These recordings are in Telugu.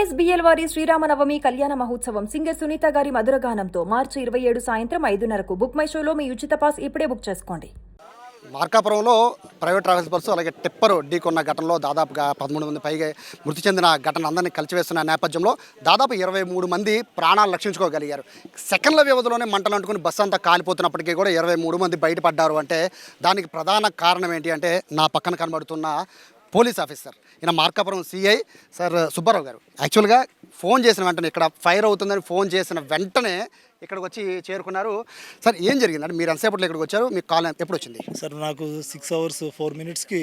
కేఎస్బిఎల్ వారి శ్రీరామనవమి కళ్యాణ మహోత్సవం సింగర్ సునీత గారి మధురగానంతో మార్చి 27 సాయంత్రం 5:30కు బుక్ మై షోలో మీ ఉచిత పాస్ ఇప్పుడే బుక్ చేసుకోండి. మార్కాపురంలో ప్రైవేట్ ట్రావెల్స్ బస్సు అలాగే టిప్పరు ఢీకొన్న ఘటనలో దాదాపుగా 13 మంది పైగా మృతి చెందిన ఘటన అందరినీ కలిచివేస్తున్న నేపథ్యంలో దాదాపు 23 మంది ప్రాణాలు రక్షించుకోగలిగారు. సెకండ్ల వ్యవధిలోనే మంటలు అంటుకుని బస్సు అంతా కాలిపోతున్నప్పటికీ కూడా 23 మంది బయటపడ్డారు. అంటే దానికి ప్రధాన కారణం ఏంటి అంటే నా పక్కన కనబడుతున్న పోలీస్ ఆఫీసర్ ఈయన మార్కాపురం సిఐ సార్ సుబ్బారావు గారు. యాక్చువల్గా ఫోన్ చేసిన వెంటనే ఇక్కడ ఫైర్ అవుతుందని ఫోన్ చేసిన వెంటనే ఇక్కడికి వచ్చి చేరుకున్నారు. సార్ ఏం జరిగిందంటే మీరు ఎంతసేపట్లో ఇక్కడికి వచ్చారు, మీకు కాల్ ఎప్పుడు వచ్చింది? సార్ నాకు 6 hours 4 minutesకి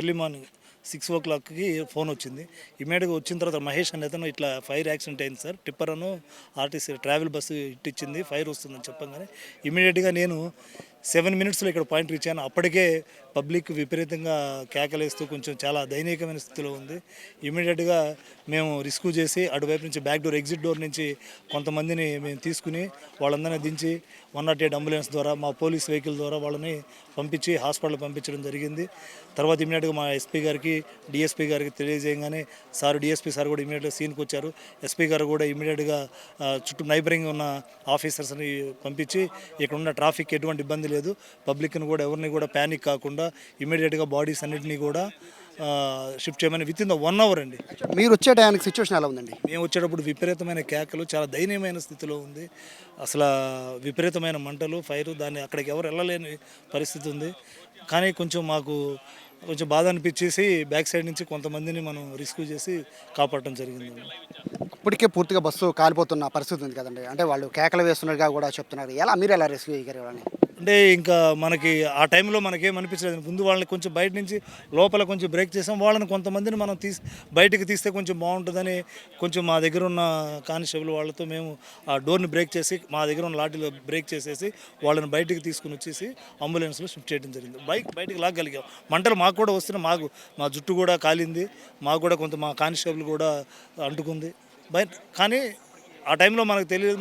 ఎర్లీ మార్నింగ్ 6 o'clockకి ఫోన్ వచ్చింది. ఇమీడియట్గా వచ్చిన తర్వాత మహేష్ అనే అతను ఇట్లా ఫైర్ యాక్సిడెంట్ అయింది సార్, టిప్పర్ అను ఆర్టీసీ ట్రావెల్ బస్సు ఇట్టించింది, ఫైర్ వస్తుందని చెప్పగానే ఇమీడియట్గా నేను 7 minutesలో ఇక్కడ పాయింట్ రీచ్ అయ్యాను. అప్పటికే పబ్లిక్ విపరీతంగా కేకలేస్తూ కొంచెం చాలా దయనీయమైన స్థితిలో ఉంది. ఇమీడియట్గా మేము రిస్క్యూ చేసి అటువైపు నుంచి బ్యాక్ డోర్ ఎగ్జిట్ డోర్ నుంచి కొంతమందిని మేము తీసుకుని వాళ్ళందరినీ దించి 108 అంబులెన్స్ ద్వారా మా పోలీస్ వెహికల్ ద్వారా వాళ్ళని పంపించి హాస్పిటల్ పంపించడం జరిగింది. తర్వాత ఇమీడియట్గా మా ఎస్పీ గారికి డిఎస్పీ గారికి తెలియజేయగానే సార్ డిఎస్పీ సార్ కూడా ఇమీడియట్గా సీన్కి వచ్చారు. ఎస్పీ గారు కూడా ఇమీడియట్గా చుట్టూ నైబరింగ్ ఉన్న ఆఫీసర్స్ని పంపించి ఇక్కడ ఉన్న ట్రాఫిక్ ఎటువంటి ఇబ్బంది లేదు, పబ్లిక్ని కూడా ఎవరిని కూడా ప్యానిక్ కాకుండా ఇమీడియట్గా బాడీస్ అన్నింటినీ కూడా షిఫ్ట్ చేయమని విత్ ఇన్ ద 1 hour అండి. మీరు వచ్చే టైంకి సిచ్యువేషన్ ఎలా ఉందండి? మేము వచ్చేటప్పుడు విపరీతమైన కేకలు, చాలా దయనీయమైన స్థితిలో ఉంది. అసలు విపరీతమైన మంటలు, ఫైరు, దాన్ని అక్కడికి ఎవరు వెళ్ళలేని పరిస్థితి ఉంది. కానీ మాకు కొంచెం బాధ అనిపించేసి బ్యాక్ సైడ్ నుంచి కొంతమందిని మనం రిస్క్యూ చేసి కాపాడటం జరిగింది. ఇప్పటికే పూర్తిగా బస్సు కాలిపోతున్న పరిస్థితి ఉంది కదండి, అంటే వాళ్ళు కేకలు వేస్తున్నట్టుగా కూడా చెప్తున్నారు. మీరు ఎలా రెస్క్యూ చేయగలరు వాళ్ళని? అంటే ఇంకా మనకి ఆ టైంలో మనకేమనిపించలేదు. ముందు వాళ్ళని కొంచెం బయట నుంచి లోపల కొంచెం బ్రేక్ చేసాం. వాళ్ళని కొంతమందిని మనం బయటికి తీస్తే కొంచెం బాగుంటుందని మా దగ్గర ఉన్న కానిస్టేబుల్ వాళ్ళతో మేము ఆ డోర్ని బ్రేక్ చేసి మా దగ్గర ఉన్న లాఠీలో బ్రేక్ చేసేసి వాళ్ళని బయటికి తీసుకుని వచ్చేసి అంబులెన్స్లో షిఫ్ట్ చేయడం జరిగింది. బయటికి లాగలిగాం. మంటలు మాకు కూడా వస్తున్నాయి, మా జుట్టు కూడా కాలింది, మాకు కూడా మా కానిస్టేబుల్ కూడా అంటుకుంది కానీ ఆ టైంలో మనకు తెలియదు.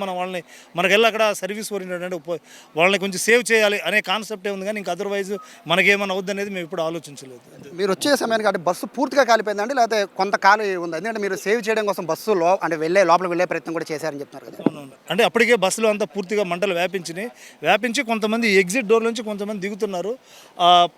మనకెళ్ళి అక్కడ సర్వీస్ ఓరియంటెడ్ అంటే వాళ్ళని కొంచెం సేవ్ చేయాలి అనే కాన్సెప్టే ఉంది, కానీ ఇంకా అదర్వైజ్ మనకేమన్నా అవుద్ది అనేది మేము ఇప్పుడు ఆలోచించలేదు. మీరు వచ్చే సమయానికి అంటే బస్సు పూర్తిగా కాలిపోయిందండి, లేకపోతే కొంత ఖాళీ ఉంది? ఎందుకంటే మీరు సేవ్ చేయడం కోసం బస్సులో అంటే లోపలికి వెళ్ళే ప్రయత్నం కూడా చేశారని చెప్తున్నారు కదా. అవునవును, అంటే అప్పటికే బస్సులో అంతా పూర్తిగా మంటలు వ్యాపించి కొంతమంది ఎగ్జిట్ డోర్ నుంచి కొంతమంది దిగుతున్నారు.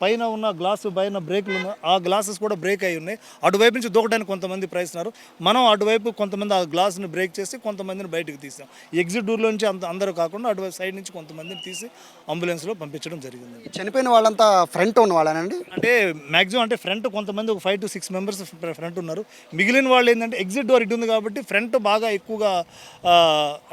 పైన ఉన్న గ్లాసు పైన బ్రేక్లు ఉన్నాయి, ఆ గ్లాసెస్ కూడా బ్రేక్ అయి ఉన్నాయి. అటువైపు నుంచి దూకడానికి కొంతమంది ప్రయత్నిస్తున్నారు. మనం అటువైపు కొంతమంది ఆ గ్లాస్ని బ్రేక్ చేసి కొంతమంది బయటకు తీసాం. ఎగ్జిట్ డోర్లో నుంచి అందరూ కాకుండా అటు సైడ్ నుంచి కొంతమందిని తీసి అంబులెన్స్లో పంపించడం జరిగింది. చనిపోయిన వాళ్ళంతా ఫ్రంట్ ఉన్న వాళ్ళనండి? అంటే మ్యాక్సిమం అంటే ఫ్రంట్ కొంతమంది ఒక 5 to 6 members ఫ్రంట్ ఉన్నారు. మిగిలిన వాళ్ళు ఏంటంటే ఎగ్జిట్ డోర్ ఇటు ఉంది కాబట్టి ఫ్రంట్ బాగా ఎక్కువగా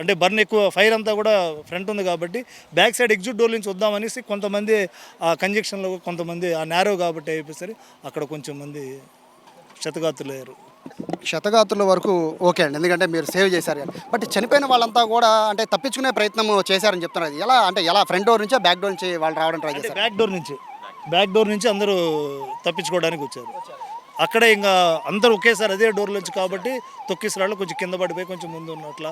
అంటే బర్న్ ఎక్కువ, ఫైర్ అంతా కూడా ఫ్రంట్ ఉంది కాబట్టి బ్యాక్ సైడ్ ఎగ్జిట్ డోర్ నుంచి వద్దామనేసి కొంతమంది ఆ కంజక్షన్లో, కొంతమంది ఆ నేరో కాబట్టి అయిపోయి అక్కడ కొంచెం మంది క్షతగాతుల వరకు ఓకే అండి, ఎందుకంటే మీరు సేవ్ చేశారు కానీ. బట్ చనిపోయిన వాళ్ళంతా కూడా అంటే తప్పించుకునే ప్రయత్నం చేశారని చెప్తున్నారు. ఎలా ఫ్రంట్ డోర్ నుంచి బ్యాక్ డోర్ నుంచి వాళ్ళు రావడం ట్రై చేశారు? బ్యాక్ డోర్ నుంచి అందరూ తప్పించుకోవడానికి వచ్చారు. అక్కడే ఇంకా అందరూ ఒకేసారి అదే డోర్ నుంచి కాబట్టి తొక్కిసరాళ్ళు కొంచెం కింద పడిపోయి కొంచెం ముందు ఉన్నట్ల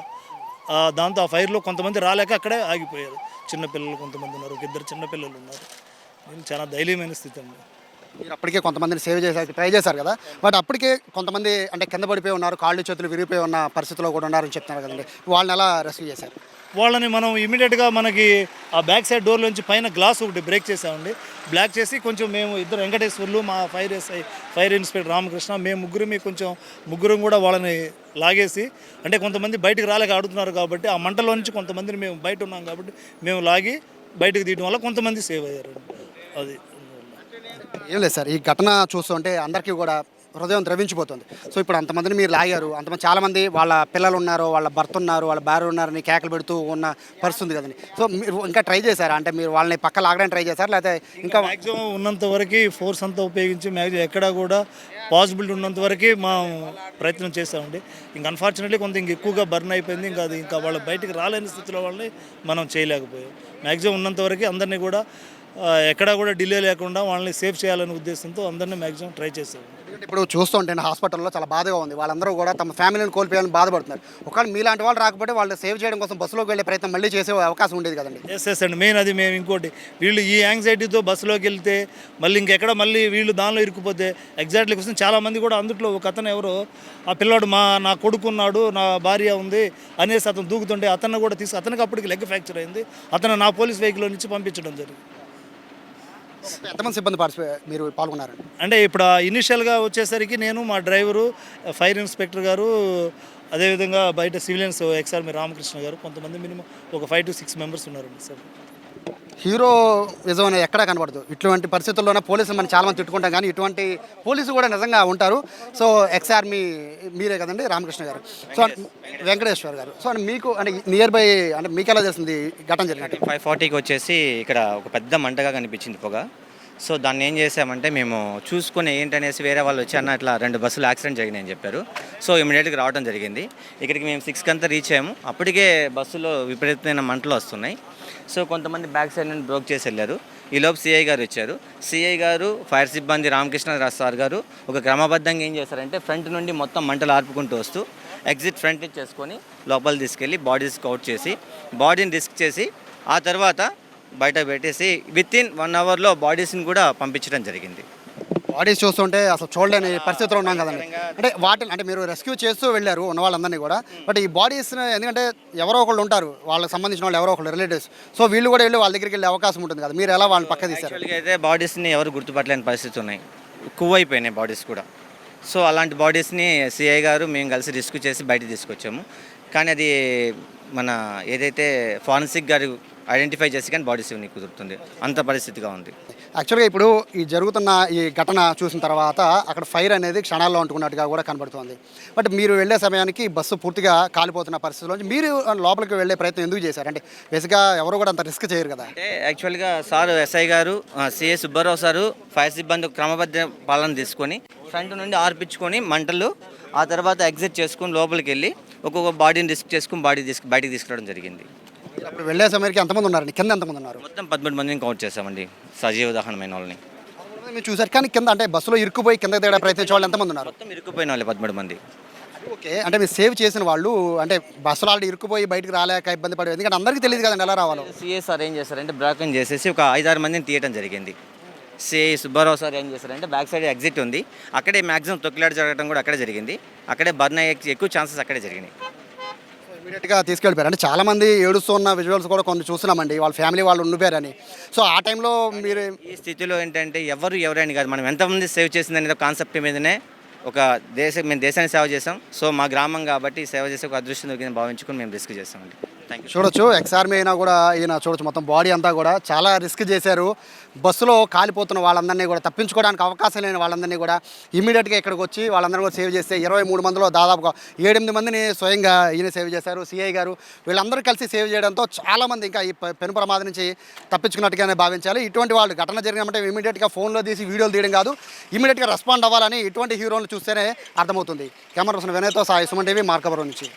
దాంతో ఆ ఫైర్లో కొంతమంది రాలేక అక్కడే ఆగిపోయారు. చిన్నపిల్లలు కొంతమంది ఉన్నారు, 2 చిన్నపిల్లలు ఉన్నారు. చాలా దయనీయమైన స్థితి అండి. మీరు అప్పటికే కొంతమందిని సేవ్ చేసేసి ట్రై చేశారు కదా, బట్ అప్పటికే కొంతమంది అంటే కింద పడిపోయి ఉన్నారు, కాళ్ళు చేతులు విరిగిపోయి ఉన్న పరిస్థితిలో కూడా ఉన్నారని చెప్తున్నారు కదండి, వాళ్ళని ఎలా రెస్క్యూ చేశారు? వాళ్ళని మనం ఇమీడియట్గా మనకి ఆ బ్యాక్ సైడ్ డోర్లోంచి పైన గ్లాస్ ఒకటి బ్రేక్ చేసామండి. బ్లాక్ చేసి మేము ఇద్దరు వెంకటేశ్వర్లు, మా ఫైర్ ఇన్స్పెక్టర్ రామకృష్ణ, మేము ముగ్గురం కూడా వాళ్ళని లాగేసి, అంటే కొంతమంది బయటకు రాలేక ఆడుతున్నారు కాబట్టి ఆ మంటలో నుంచి కొంతమందిని మేము బయట ఉన్నాం కాబట్టి మేము లాగి బయటకు తీయడం వల్ల కొంతమంది సేవ్ అయ్యారు. అది ఏం లేదు సార్, ఈ ఘటన చూస్తుంటే అందరికీ కూడా హృదయం ద్రవించిపోతుంది. సో ఇప్పుడు అంతమందిని మీరు లాగారు, అంతమంది చాలామంది వాళ్ళ పిల్లలు ఉన్నారు, వాళ్ళ భర్త ఉన్నారు, వాళ్ళ భార్య ఉన్నారని కేకలు పెడుతూ ఉన్న పరిస్థితుంది కదండి. సో మీరు ఇంకా ట్రై చేశారా? అంటే మీరు వాళ్ళని పక్క లాగడానికి ట్రై చేశారు, లేకపోతే ఇంకా మ్యాక్సిమం ఉన్నంత వరకు ఫోర్స్ అంతా ఉపయోగించి మ్యాక్సిమం ఎక్కడా కూడా పాసిబిలిటీ ఉన్నంత వరకు మా ప్రయత్నం చేస్తామండి. ఇంకా అన్ఫార్చునేట్లీ ఇంక ఎక్కువగా బర్న్ అయిపోయింది. ఇంకా వాళ్ళు బయటికి రాలేని స్థితిలో వాళ్ళని మనం చేయలేకపోయాం. మ్యాక్సిమం ఉన్నంత వరకు అందరినీ కూడా ఎక్కడా కూడా డిలే లేకుండా వాళ్ళని సేవ్ చేయాలనే ఉద్దేశంతో అందరినీ మ్యాక్సిమం ట్రై చేస్తాం. ఇప్పుడు చూస్తుంటే హాస్పిటల్లో చాలా బాధగా ఉంది. వాళ్ళందరూ కూడా తమ ఫ్యామిలీని కోల్పోయాలని బాధపడుతున్నారు. ఒకవేళ మీలాంటి వాళ్ళు రాకపోతే వాళ్ళు సేవ్ చేయడం కోసం బస్సులోకి వెళ్ళే ప్రయత్నం మళ్ళీ చేసే అవకాశం ఉండేది కదండి. ఎస్ అండి, మెయిన్ అది. మేము ఇంకోటి, వీళ్ళు ఈ యాంగ్జైటీతో బస్సులోకి వెళ్తే మళ్ళీ ఇంకెక్కడ మళ్ళీ వీళ్ళు దానిలో ఇరుక్కుపోతే ఎగ్జాక్ట్లీ కోసం చాలామంది కూడా అందుట్లో ఒక అతను ఎవరో ఆ పిల్లాడు నా కొడుకున్నాడు, నా భార్య ఉంది అనేసి అతను దూకుతుంటే అతను కూడా అతనికి అప్పటికి లెగ్ ఫ్రాక్చర్ అయింది. అతను నా పోలీస్ వెహికల్ నుంచి పంపించడం జరిగింది. ఎంతమంది సిబ్బంది మీరు పాల్గొన్నారు? అంటే ఇప్పుడు ఇనిషియల్గా వచ్చేసరికి నేను, మా డ్రైవరు, ఫైర్ ఇన్స్పెక్టర్ గారు, అదేవిధంగా బయట సివిలియన్స్ ఎక్స్ఆర్మీ రామకృష్ణ గారు, కొంతమంది మినిమం ఒక 5 to 6 మెంబర్స్ ఉన్నారండి సార్. హీరో విజయం అనేది ఎక్కడా కనబడదు. ఇటువంటి పరిస్థితుల్లోనే పోలీసులు మనం చాలామంది తిట్టుకుంటాం, కానీ ఇటువంటి పోలీసులు కూడా నిజంగా ఉంటారు. సో ఎక్స్ఆర్మీ మీరే కదండి, రామకృష్ణ గారు, సో వెంకటేశ్వర్ గారు. సో మీకు అంటే నియర్ బై అంటే మీకు ఎలా చేస్తుంది ఘటన జరిగినట్టు? 5:40కి వచ్చేసి ఇక్కడ ఒక పెద్ద మంటగా కనిపించింది పొగ. సో దాన్ని ఏం చేసామంటే మేము చూసుకుని ఏంటనేసి వేరే వాళ్ళు వచ్చి అన్న ఇట్లా 2 బస్సులు యాక్సిడెంట్ జరిగినాయని చెప్పారు. సో ఇమీడియట్గా రావడం జరిగింది. ఇక్కడికి మేము 6కి అంతా రీచ్ అయ్యాము. అప్పటికే బస్సులో విపరీతమైన మంటలు వస్తున్నాయి. సో కొంతమంది బ్యాక్ సైడ్ నుండి బ్రోక్ చేసి వెళ్ళారు. ఈలోపు సిఐ గారు వచ్చారు. సిఐ గారు, ఫైర్ సిబ్బంది రామకృష్ణ సార్ గారు ఒక క్రమబద్ధంగా ఏం చేశారంటే ఫ్రంట్ నుండి మొత్తం మంటలు ఆర్పుకుంటూ వస్తూ ఎగ్జిట్ ఫ్రంట్ చేసుకొని లోపల తీసుకెళ్ళి బాడీస్ అవుట్ చేసి బాడీని రిస్క్ చేసి ఆ తర్వాత బయట పెట్టేసి వితిన్ 1 అవర్లో బాడీస్ని కూడా పంపించడం జరిగింది. బాడీస్ చూస్తుంటే అసలు చూడలేని పరిస్థితిలో ఉన్నాం కదండి. అంటే వాటిని అంటే మీరు రెస్క్యూ చేస్తూ వెళ్ళారు ఉన్న వాళ్ళందరినీ కూడా. బట్ ఈ బాడీస్ ఎందుకంటే ఎవరో ఒకళ్ళు ఉంటారు, వాళ్ళకి సంబంధించిన వాళ్ళు ఎవరో ఒకళ్ళు రిలేటివ్స్. సో వీళ్ళు కూడా వెళ్ళి వాళ్ళ దగ్గరికి వెళ్ళే అవకాశం ఉంటుంది కదా, మీరు ఎలా వాళ్ళని పక్క తీశారు? యాక్చువల్గా అయితే బాడీస్ని ఎవరు గుర్తుపట్టలేని పరిస్థితి ఉన్నాయి, కువ్వైపోయినాయి బాడీస్ కూడా. సో అలాంటి బాడీస్ని సిఐ గారు మేము కలిసి రెస్క్యూ చేసి బయట తీసుకొచ్చాము. కానీ అది మన ఏదైతే ఫారెన్సిక్ గారు ఐడెంటిఫై చేసి కానీ బాడీస్ ఇవ్వని కుదురుతుంది, అంత పరిస్థితిగా ఉంది. యాక్చువల్గా ఇప్పుడు ఈ జరుగుతున్న ఈ ఘటన చూసిన తర్వాత అక్కడ ఫైర్ అనేది క్షణాల్లో అంటుకున్నట్టుగా కూడా కనబడుతుంది. బట్ మీరు వెళ్ళే సమయానికి బస్సు పూర్తిగా కాలిపోతున్న పరిస్థితిలో మీరు లోపలికి వెళ్ళే ప్రయత్నం ఎందుకు చేశారు? అంటే బేసిక్గా ఎవరు కూడా అంత రిస్క్ చేయరు కదా. అంటే యాక్చువల్గా సార్ ఎస్ఐ గారు, సిఐ సుబ్బారావు సారు, ఫైర్ సిబ్బంది క్రమబద్ధ పాలన తీసుకొని ఫ్రంట్ నుండి ఆర్పించుకొని మంటలు ఆ తర్వాత ఎగ్జిట్ చేసుకొని లోపలికి వెళ్ళి ఒక్కొక్క బాడీని రిస్క్ చేసుకుని బయటికి తీసుకురావడం జరిగింది. అప్పుడు వెళ్ళే సమయానికి ఎంతమంది ఉన్నారండి? కింద ఎంతమంది ఉన్నారు? మొత్తం 13 మందిని కౌంట్ చేసామండి, సజీవ దహనమైన వాళ్ళని. మీరు చూసారు, కానీ కింద అంటే బస్సులో ఇరుక్కుపోయి కింద దిగడం ప్రయత్నించే వాళ్ళు ఎంతమంది ఉన్నారు? మొత్తం ఇరుక్కుపోయిన వాళ్ళు 13 మంది. ఓకే, అంటే మీరు సేవ్ చేసిన వాళ్ళు అంటే బస్సులో ఆల్రెడీ ఇరుక్కుపోయి బయటకు రాలేక ఇబ్బంది పడేది, ఎందుకంటే అందరికీ తెలియదు కదండి ఎలా రావాలో. సిఏ సార్ ఏం చేశారంటే బ్రాకింగ్ చేసేసి ఒక 5-6 మందిని తీయడం జరిగింది. సిఐ సుబ్బారావు సార్ ఏం చేశారంటే బ్యాక్ సైడ్ ఎగ్జిట్ ఉంది, అక్కడే మ్యాక్సిమం తొక్కిలాట జరగడం కూడా అక్కడే జరిగింది. అక్కడే బర్న్ అయ్యే ఎక్కువ ఛాన్సెస్ అక్కడే జరిగినాయి. ఇమీడియట్గా తీసుకెళ్ళిపోయారు. అంటే చాలామంది ఏడుస్తున్న విజువల్స్ కూడా కొన్ని చూస్తున్నామండి, వాళ్ళ ఫ్యామిలీ వాళ్ళు ఉండిపోయారని. సో ఆ టైంలో మీరు ఈ స్థితిలో ఏంటంటే ఎవరైనా కాదు, మనం ఎంతమంది సేవ్ చేసింది అనేది కాన్సెప్ట్ మీదనే ఒక మేము దేశాన్ని సేవ చేసాం. సో మా గ్రామం కాబట్టి సేవ చేసే ఒక అదృష్టం దొరికిందని భావించుకొని మేము రిస్క్ చేస్తామండి. Thank you. చూడొచ్చు, ఎక్స్ఆర్మీ అయినా కూడా ఈయన చూడొచ్చు, మొత్తం బాడీ అంతా కూడా చాలా రిస్క్ చేశారు. బస్సులో కాలిపోతున్న వాళ్ళందరినీ కూడా తప్పించుకోవడానికి అవకాశం లేని వాళ్ళందరినీ కూడా ఇమీడియట్గా ఇక్కడికి వచ్చి వాళ్ళందరూ కూడా సేవ్ చేస్తే 23 మందిలో దాదాపుగా 7-8 మందిని స్వయంగా ఈయన సేవ్ చేశారు. సిఐ గారు వీళ్ళందరూ కలిసి సేవ్ చేయడంతో చాలామంది ఇంకా ఈ పెను ప్రమాదం నుంచి తప్పించుకున్నట్టుగానే భావించాలి. ఇటువంటి వాళ్ళు ఘటన జరిగినప్పుడు ఇమీడియట్గా ఫోన్లో తీసి వీడియోలు తీయడం కాదు, ఇమీడియట్గా రెస్పాండ్ అవ్వాలని ఇటువంటి హీరోలు చూస్తేనే అర్థమవుతుంది. కెమెరా పర్సన్ వినయ్తో సాయి, సుమన్ టీవీ, మార్కాపురం నుంచి.